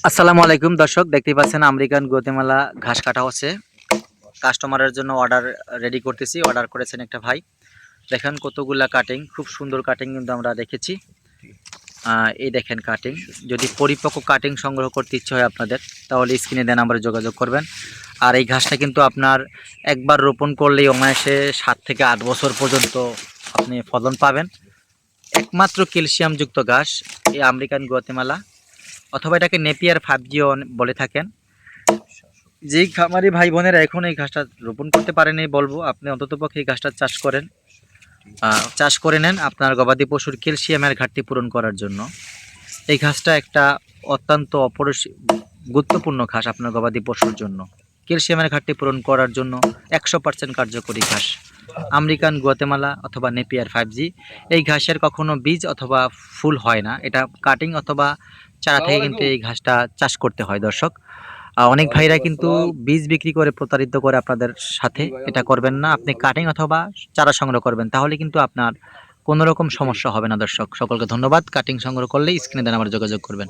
আসসালামু আলাইকুম দর্শক, দেখতেই পাচ্ছেন আমেরিকান গুয়াতেমালা ঘাস কাটা হচ্ছে। কাস্টমারের জন্য অর্ডার রেডি করতেছি। অর্ডার করেছেন একটা ভাই। দেখেন কতগুলা কাটিং, খুব সুন্দর কাটিং কিন্তু আমরা দেখেছি। এই দেখেন কাটিং। যদি পরিপক্ক কাটিং সংগ্রহ করতে ইচ্ছে হয় আপনাদের, তাহলে স্ক্রিনে দেন নাম্বারে যোগাযোগ করবেন। আর এই ঘাসটা কিন্তু আপনার একবার রোপণ করলেই অনায়াসে 7 থেকে 8 বছর পর্যন্ত আপনি ফলন পাবেন। একমাত্র ক্যালসিয়ামযুক্ত ঘাস এই আমেরিকান গুয়াতেমালা, অথবা এটাকে নেপিয়ার 5G বলে থাকেন। যেই খামারি ভাই বোনেরা এখন এই ঘাসটা রোপণ করতে পারেনি, বলবো আপনি অন্ততপক্ষে এই ঘাসটা চাষ করে নেন আপনার গবাদি পশুর ক্যালসিয়ামের ঘাটতি পূরণ করার জন্য। এই ঘাসটা একটা অত্যন্ত গুরুত্বপূর্ণ ঘাস আপনার গবাদি পশুর জন্য। ক্যালসিয়ামের ঘাটতি পূরণ করার জন্য 100% কার্যকরী ঘাস আমেরিকান গুয়াতেমালা অথবা নেপিয়ার 5G। এই ঘাসের কখনো বীজ অথবা ফুল হয় না, এটা কাটিং অথবা চারা থেকে কিন্তু এই ঘাসটা চাষ করতে হয় দর্শক। অনেক ভাইরা কিন্তু বীজ বিক্রি করে প্রতারিত করে আপনাদের সাথে। এটা করবেন না, আপনি কাটিং অথবা চারা সংগ্রহ করবেন, তাহলে কিন্তু আপনার কোনো রকম সমস্যা হবে না দর্শক। সকলকে ধন্যবাদ। কাটিং সংগ্রহ করলে স্ক্রিনে দেন আমার যোগাযোগ করবেন।